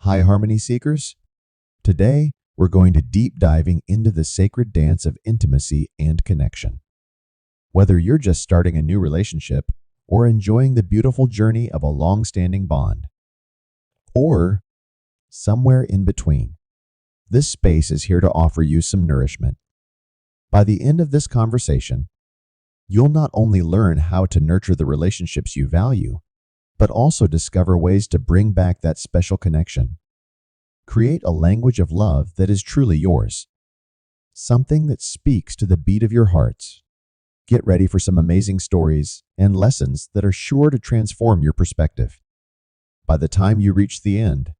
Hi, Harmony Seekers. Today, we're going to deep diving into the sacred dance of intimacy and connection. Whether you're just starting a new relationship or enjoying the beautiful journey of a long-standing bond, or somewhere in between, this space is here to offer you some nourishment. By the end of this conversation, you'll not only learn how to nurture the relationships you value, but also discover ways to bring back that special connection. Create a language of love that is truly yours, something that speaks to the beat of your hearts. Get ready for some amazing stories and lessons that are sure to transform your perspective. By the time you reach the end,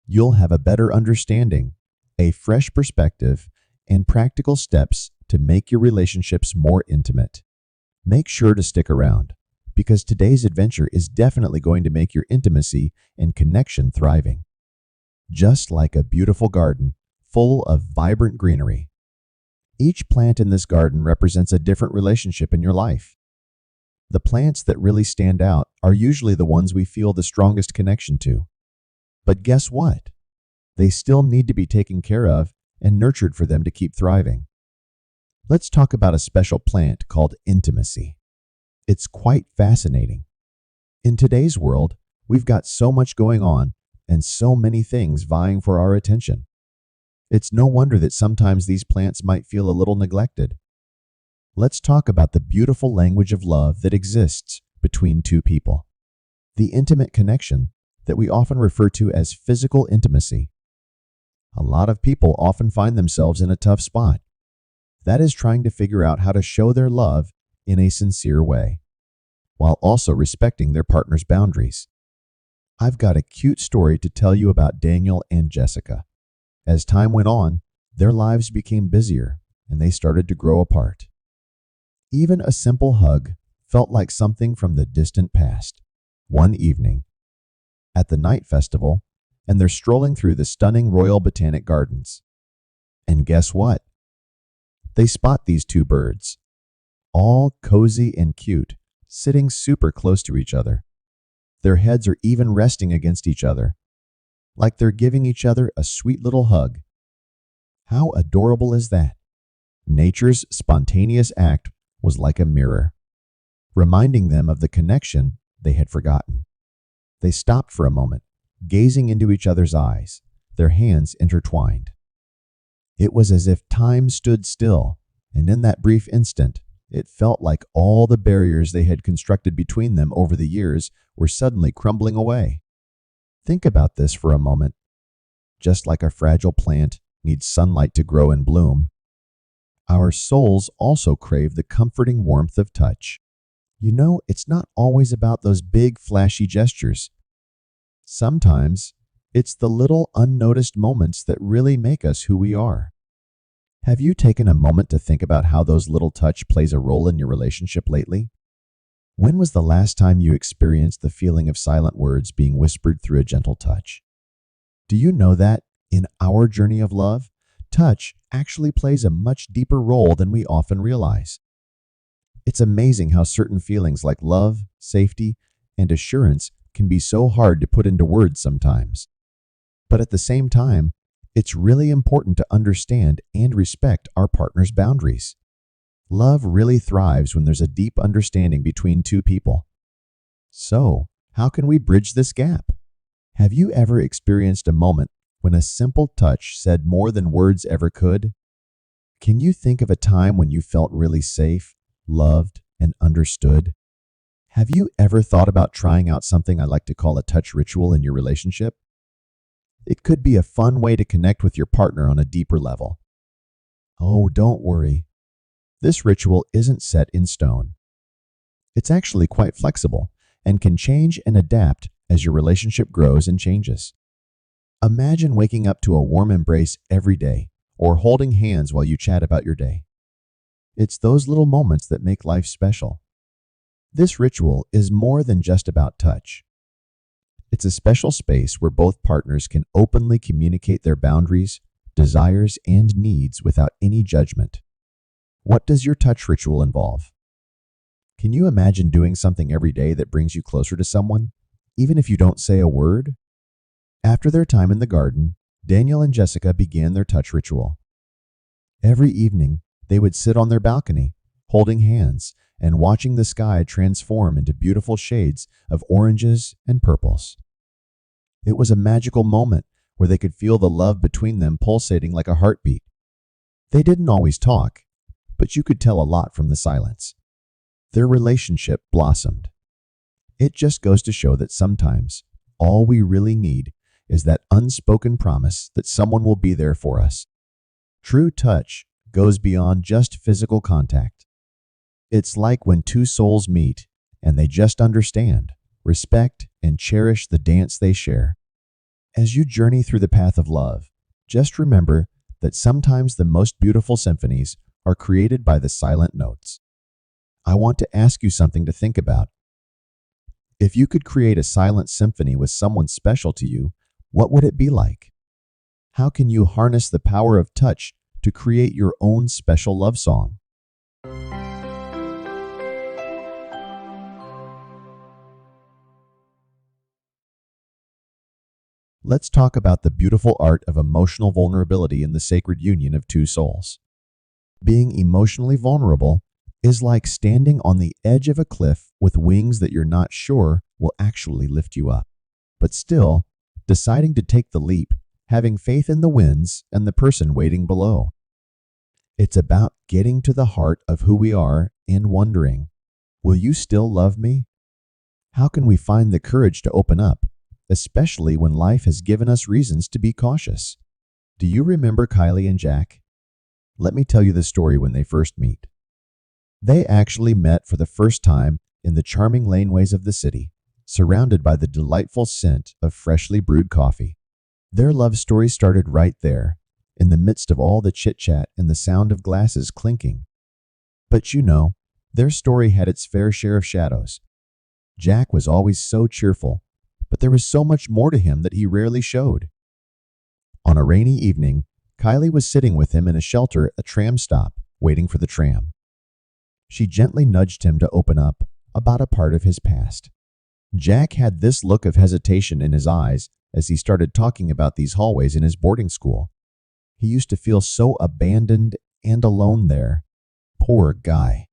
you'll have a better understanding, a fresh perspective, and practical steps to make your relationships more intimate. Make sure to stick around, because today's adventure is definitely going to make your intimacy and connection thriving. Just like a beautiful garden full of vibrant greenery, each plant in this garden represents a different relationship in your life. The plants that really stand out are usually the ones we feel the strongest connection to. But guess what? They still need to be taken care of and nurtured for them to keep thriving. Let's talk about a special plant called intimacy. It's quite fascinating. In today's world, we've got so much going on and so many things vying for our attention. It's no wonder that sometimes these plants might feel a little neglected. Let's talk about the beautiful language of love that exists between two people. The intimate connection that we often refer to as physical intimacy. A lot of people often find themselves in a tough spot. That is trying to figure out how to show their love in a sincere way, while also respecting their partner's boundaries. I've got a cute story to tell you about Daniel and Jessica. As time went on, their lives became busier and they started to grow apart. Even a simple hug felt like something from the distant past. One evening, at the night festival, and they're strolling through the stunning Royal Botanic Gardens. And guess what? They spot these two birds, all cozy and cute, sitting super close to each other. Their heads are even resting against each other, like they're giving each other a sweet little hug. How adorable is that? Nature's spontaneous act was like a mirror, reminding them of the connection they had forgotten. They stopped for a moment, gazing into each other's eyes, their hands intertwined. It was as if time stood still, and in that brief instant, it felt like all the barriers they had constructed between them over the years were suddenly crumbling away. Think about this for a moment. Just like a fragile plant needs sunlight to grow and bloom, our souls also crave the comforting warmth of touch. You know, it's not always about those big, flashy gestures. Sometimes, it's the little unnoticed moments that really make us who we are. Have you taken a moment to think about how those little touch plays a role in your relationship lately? When was the last time you experienced the feeling of silent words being whispered through a gentle touch? Do you know that, in our journey of love, touch actually plays a much deeper role than we often realize? It's amazing how certain feelings like love, safety, and assurance can be so hard to put into words sometimes. But at the same time, it's really important to understand and respect our partner's boundaries. Love really thrives when there's a deep understanding between two people. So, how can we bridge this gap? Have you ever experienced a moment when a simple touch said more than words ever could? Can you think of a time when you felt really safe, loved, and understood? Have you ever thought about trying out something I like to call a touch ritual in your relationship? It could be a fun way to connect with your partner on a deeper level. Oh, don't worry. This ritual isn't set in stone. It's actually quite flexible and can change and adapt as your relationship grows and changes. Imagine waking up to a warm embrace every day or holding hands while you chat about your day. It's those little moments that make life special. This ritual is more than just about touch. It's a special space where both partners can openly communicate their boundaries, desires, and needs without any judgment. What does your touch ritual involve? Can you imagine doing something every day that brings you closer to someone, even if you don't say a word? After their time in the garden, Daniel and Jessica began their touch ritual. Every evening, they would sit on their balcony, holding hands and watching the sky transform into beautiful shades of oranges and purples. It was a magical moment where they could feel the love between them pulsating like a heartbeat. They didn't always talk, but you could tell a lot from the silence. Their relationship blossomed. It just goes to show that sometimes all we really need is that unspoken promise that someone will be there for us. True touch goes beyond just physical contact. It's like when two souls meet and they just understand, respect, and cherish the dance they share. As you journey through the path of love, just remember that sometimes the most beautiful symphonies are created by the silent notes. I want to ask you something to think about. If you could create a silent symphony with someone special to you, what would it be like? How can you harness the power of touch to create your own special love song? Let's talk about the beautiful art of emotional vulnerability in the sacred union of two souls. Being emotionally vulnerable is like standing on the edge of a cliff with wings that you're not sure will actually lift you up, but still deciding to take the leap, having faith in the winds and the person waiting below. It's about getting to the heart of who we are and wondering, will you still love me? How can we find the courage to open up, especially when life has given us reasons to be cautious? Do you remember Kylie and Jack? Let me tell you the story when they first meet. They actually met for the first time in the charming laneways of the city, surrounded by the delightful scent of freshly brewed coffee. Their love story started right there, in the midst of all the chit-chat and the sound of glasses clinking. But you know, their story had its fair share of shadows. Jack was always so cheerful, but there was so much more to him that he rarely showed. On a rainy evening, Kylie was sitting with him in a shelter at a tram stop, waiting for the tram. She gently nudged him to open up about a part of his past. Jack had this look of hesitation in his eyes as he started talking about these hallways in his boarding school. He used to feel so abandoned and alone there. Poor guy.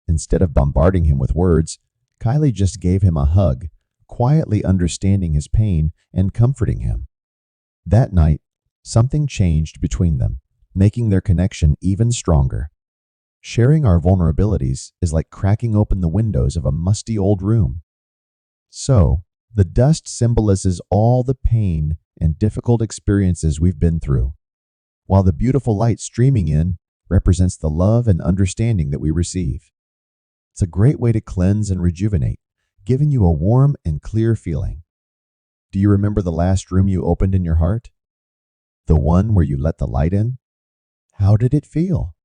Instead of bombarding him with words, Kylie just gave him a hug, quietly understanding his pain and comforting him. That night, something changed between them, making their connection even stronger. Sharing our vulnerabilities is like cracking open the windows of a musty old room. So, the dust symbolizes all the pain and difficult experiences we've been through, while the beautiful light streaming in represents the love and understanding that we receive. It's a great way to cleanse and rejuvenate, giving you a warm and clear feeling. Do you remember the last room you opened in your heart? The one where you let the light in? How did it feel?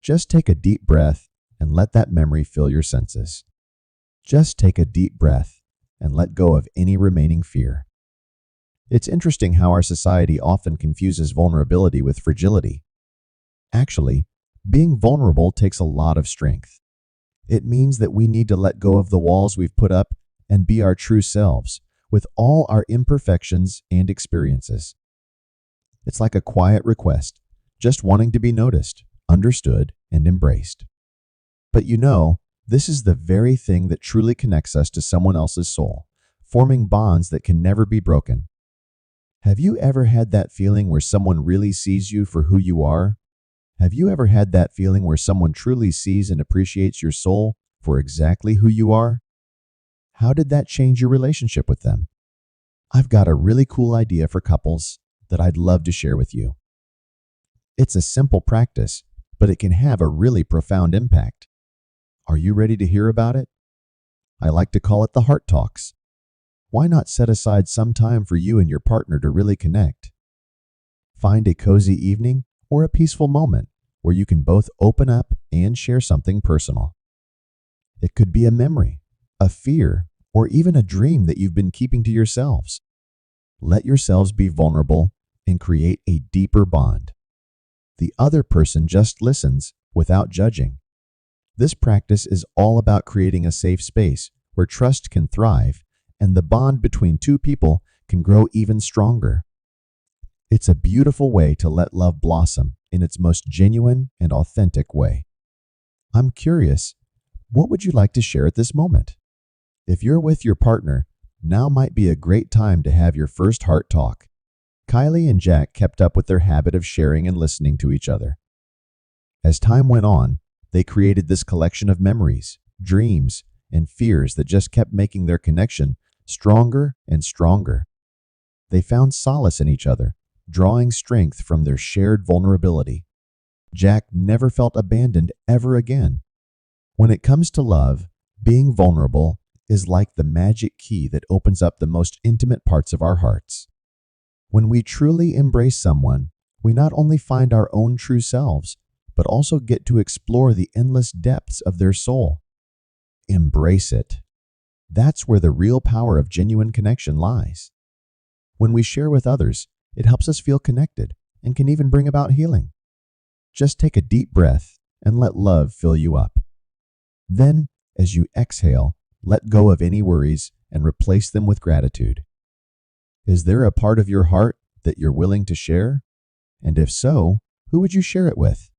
Just take a deep breath and let that memory fill your senses. Just take a deep breath and let go of any remaining fear. It's interesting how our society often confuses vulnerability with fragility. Actually, being vulnerable takes a lot of strength. It means that we need to let go of the walls we've put up and be our true selves, with all our imperfections and experiences. It's like a quiet request, just wanting to be noticed, understood, and embraced. But you know, this is the very thing that truly connects us to someone else's soul, forming bonds that can never be broken. Have you ever had that feeling where someone really sees you for who you are? Have you ever had that feeling where someone truly sees and appreciates your soul for exactly who you are? How did that change your relationship with them? I've got a really cool idea for couples that I'd love to share with you. It's a simple practice, but it can have a really profound impact. Are you ready to hear about it? I like to call it the Heart Talks. Why not set aside some time for you and your partner to really connect? Find a cozy evening or a peaceful moment where you can both open up and share something personal. It could be a memory, a fear, or even a dream that you've been keeping to yourselves. Let yourselves be vulnerable and create a deeper bond. The other person just listens without judging. This practice is all about creating a safe space where trust can thrive and the bond between two people can grow even stronger. It's a beautiful way to let love blossom in its most genuine and authentic way. I'm curious, what would you like to share at this moment? If you're with your partner, now might be a great time to have your first heart talk. Kylie and Jack kept up with their habit of sharing and listening to each other. As time went on, they created this collection of memories, dreams, and fears that just kept making their connection stronger and stronger. They found solace in each other, drawing strength from their shared vulnerability. Jack never felt abandoned ever again. When it comes to love, being vulnerable is like the magic key that opens up the most intimate parts of our hearts. When we truly embrace someone, we not only find our own true selves, but also get to explore the endless depths of their soul. Embrace it. That's where the real power of genuine connection lies. When we share with others, it helps us feel connected and can even bring about healing. Just take a deep breath and let love fill you up. Then, as you exhale, let go of any worries and replace them with gratitude. Is there a part of your heart that you're willing to share? And if so, who would you share it with?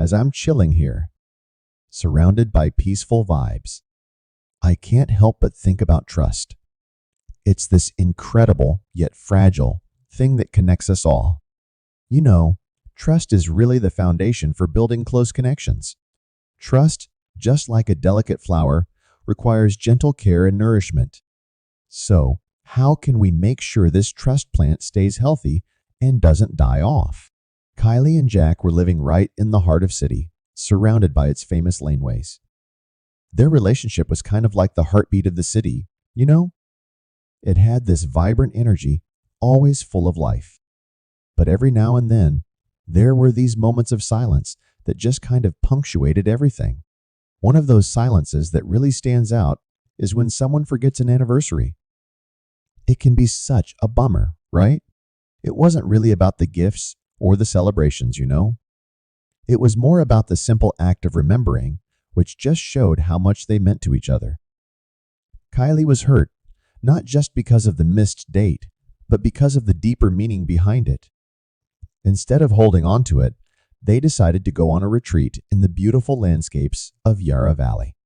As I'm chilling here, surrounded by peaceful vibes, I can't help but think about trust. It's this incredible yet fragile thing that connects us all. You know, trust is really the foundation for building close connections. Trust, just like a delicate flower, requires gentle care and nourishment. So, how can we make sure this trust plant stays healthy and doesn't die off? Kylie and Jack were living right in the heart of city, surrounded by its famous laneways. Their relationship was kind of like the heartbeat of the city, you know? It had this vibrant energy, always full of life. But every now and then, there were these moments of silence that just kind of punctuated everything. One of those silences that really stands out is when someone forgets an anniversary. It can be such a bummer, right? It wasn't really about the gifts or the celebrations, you know? It was more about the simple act of remembering, which just showed how much they meant to each other. Kylie was hurt, not just because of the missed date, but because of the deeper meaning behind it. Instead of holding on to it, they decided to go on a retreat in the beautiful landscapes of Yarra Valley.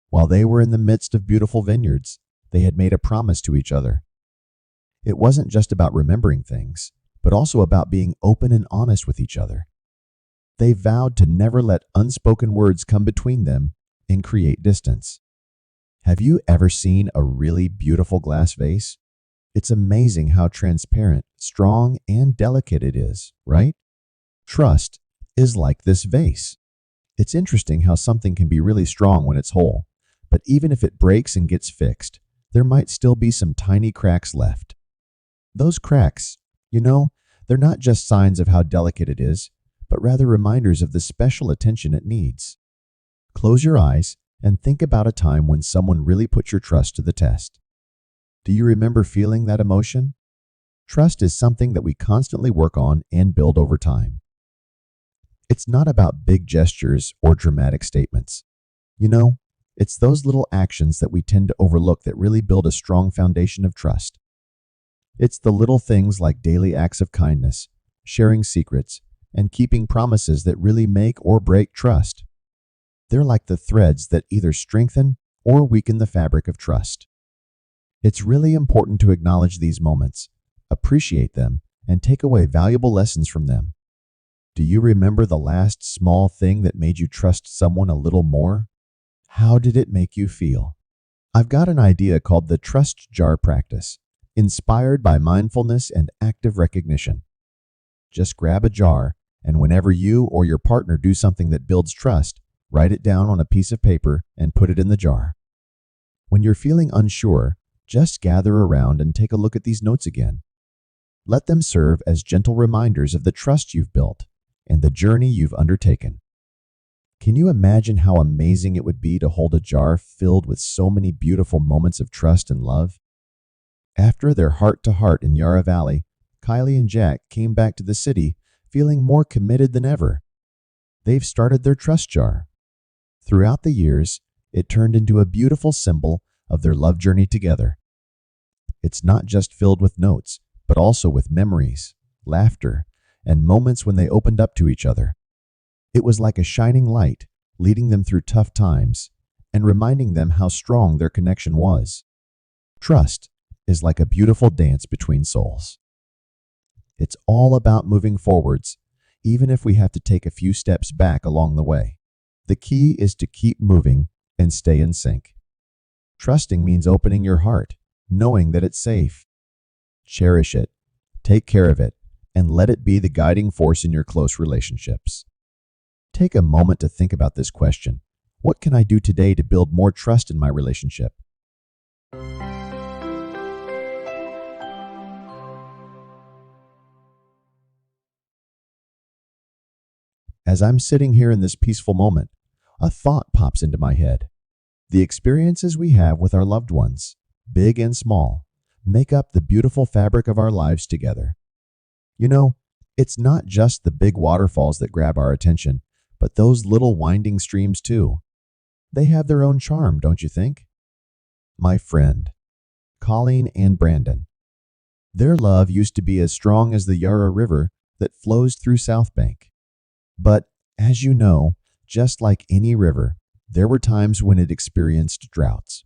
While they were in the midst of beautiful vineyards, they had made a promise to each other. It wasn't just about remembering things, but also about being open and honest with each other. They vowed to never let unspoken words come between them and create distance. Have you ever seen a really beautiful glass vase? It's amazing how transparent, strong, and delicate it is, right? Trust is like this vase. It's interesting how something can be really strong when it's whole, but even if it breaks and gets fixed, there might still be some tiny cracks left. Those cracks, you know, they're not just signs of how delicate it is, but rather reminders of the special attention it needs. Close your eyes and think about a time when someone really put your trust to the test. Do you remember feeling that emotion? Trust is something that we constantly work on and build over time. It's not about big gestures or dramatic statements. You know, it's those little actions that we tend to overlook that really build a strong foundation of trust. It's the little things like daily acts of kindness, sharing secrets, and keeping promises that really make or break trust. They're like the threads that either strengthen or weaken the fabric of trust. It's really important to acknowledge these moments, appreciate them, and take away valuable lessons from them. Do you remember the last small thing that made you trust someone a little more? How did it make you feel? I've got an idea called the trust jar practice, inspired by mindfulness and active recognition. Just grab a jar, and whenever you or your partner do something that builds trust, write it down on a piece of paper and put it in the jar. When you're feeling unsure, just gather around and take a look at these notes again. Let them serve as gentle reminders of the trust you've built and the journey you've undertaken. Can you imagine how amazing it would be to hold a jar filled with so many beautiful moments of trust and love? After their heart-to-heart in Yarra Valley, Kylie and Jack came back to the city feeling more committed than ever. they've started their trust jar. Throughout the years, it turned into a beautiful symbol of their love journey together. It's not just filled with notes, but also with memories, laughter, and moments when they opened up to each other. It was like a shining light, leading them through tough times and reminding them how strong their connection was. Trust is like a beautiful dance between souls. It's all about moving forwards, even if we have to take a few steps back along the way. The key is to keep moving and stay in sync. Trusting means opening your heart, knowing that it's safe. Cherish it, take care of it, and let it be the guiding force in your close relationships. Take a moment to think about this question. What can I do today to build more trust in my relationship? As I'm sitting here in this peaceful moment, a thought pops into my head. The experiences we have with our loved ones, big and small, make up the beautiful fabric of our lives together. You know, it's not just the big waterfalls that grab our attention, but those little winding streams too. They have their own charm, don't you think? My friend, Colleen and Brandon. Their love used to be as strong as the Yarra River that flows through South Bank. But, as you know, just like any river, there were times when it experienced droughts.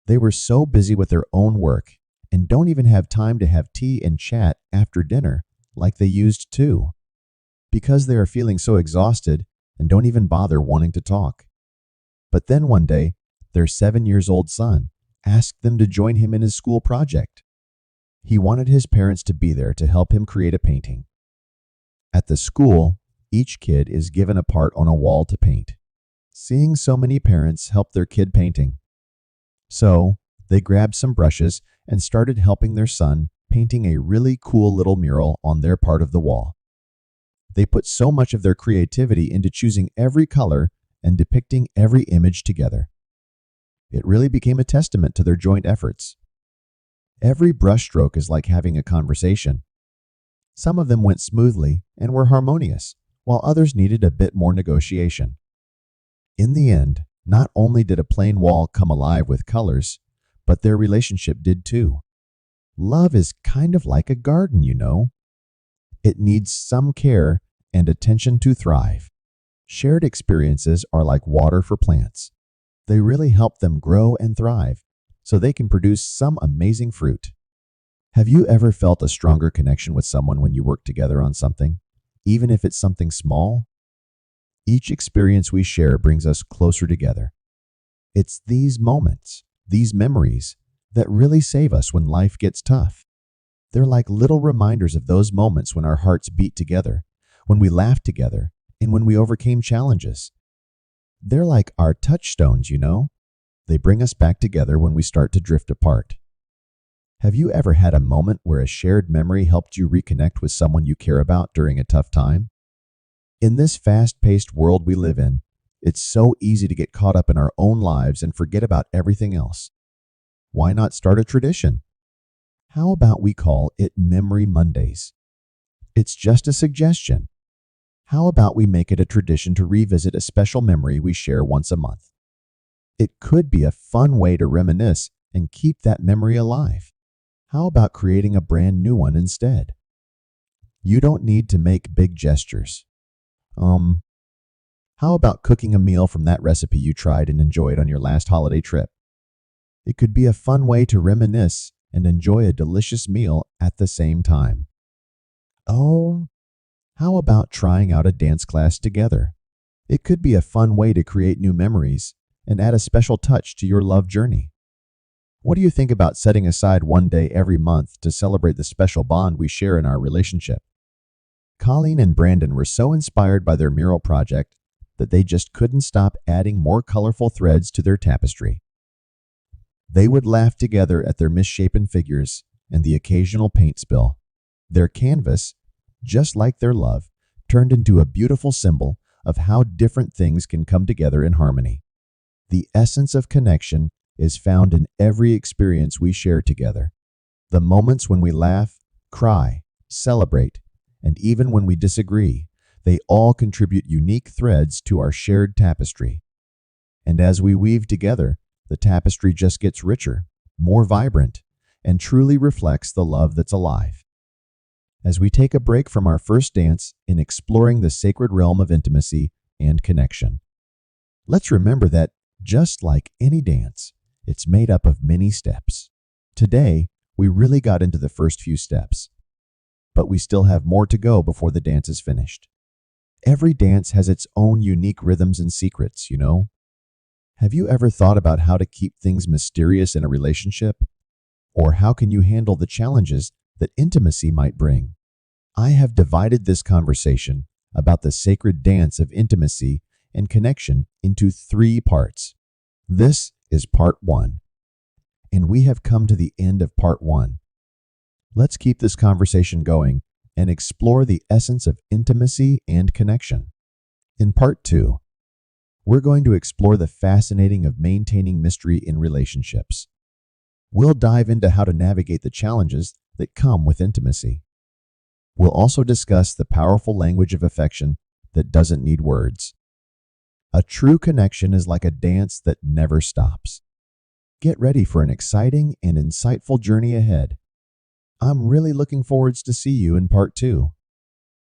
They were so busy with their own work and don't even have time to have tea and chat after dinner like they used to, because they are feeling so exhausted and don't even bother wanting to talk. But then one day, their 7-year-old son asked them to join him in his school project. He wanted his parents to be there to help him create a painting. At the school, each kid is given a part on a wall to paint. Seeing so many parents help their kid painting. So, they grabbed some brushes and started helping their son painting a really cool little mural on their part of the wall. They put so much of their creativity into choosing every color and depicting every image together. It really became a testament to their joint efforts. Every brushstroke is like having a conversation. Some of them went smoothly and were harmonious, while others needed a bit more negotiation. In the end, not only did a plain wall come alive with colors, but their relationship did too. Love is kind of like a garden, you know. It needs some care and attention to thrive. Shared experiences are like water for plants. They really help them grow and thrive, so they can produce some amazing fruit. Have you ever felt a stronger connection with someone when you work together on something, even if it's something small? Each experience we share brings us closer together. It's these moments, these memories, that really save us when life gets tough. They're like little reminders of those moments when our hearts beat together, when we laughed together, and when we overcame challenges. They're like our touchstones, you know? They bring us back together when we start to drift apart. Have you ever had a moment where a shared memory helped you reconnect with someone you care about during a tough time? In this fast-paced world we live in, it's so easy to get caught up in our own lives and forget about everything else. Why not start a tradition? How about we call it Memory Mondays? It's just a suggestion. How about we make it a tradition to revisit a special memory we share once a month? It could be a fun way to reminisce and keep that memory alive. How about creating a brand new one instead? You don't need to make big gestures. How about cooking a meal from that recipe you tried and enjoyed on your last holiday trip? It could be a fun way to reminisce and enjoy a delicious meal at the same time. Oh, how about trying out a dance class together? It could be a fun way to create new memories and add a special touch to your love journey. What do you think about setting aside one day every month to celebrate the special bond we share in our relationship? Colleen and Brandon were so inspired by their mural project that they just couldn't stop adding more colorful threads to their tapestry. They would laugh together at their misshapen figures and the occasional paint spill. Their canvas, just like their love, turned into a beautiful symbol of how different things can come together in harmony. The essence of connection is found in every experience we share together. The moments when we laugh, cry, celebrate, and even when we disagree, They all contribute unique threads to our shared tapestry. And as we weave together, the tapestry just gets richer, more vibrant, and truly reflects the love that's alive. As we take a break from our first dance in exploring the sacred realm of intimacy and connection, let's remember that, just like any dance, it's made up of many steps. Today, we really got into the first few steps, but we still have more to go before the dance is finished. Every dance has its own unique rhythms and secrets, you know? Have you ever thought about how to keep things mysterious in a relationship? Or how can you handle the challenges that intimacy might bring? I have divided this conversation about the sacred dance of intimacy and connection into 3 parts. This is part 1, and we have come to the end of part 1. Let's keep this conversation going and explore the essence of intimacy and connection. In part 2, we're going to explore the fascinating of maintaining mystery in relationships. We'll dive into how to navigate the challenges that come with intimacy. We'll also discuss the powerful language of affection that doesn't need words. A true connection is like a dance that never stops. Get ready for an exciting and insightful journey ahead. I'm really looking forward to see you in part 2.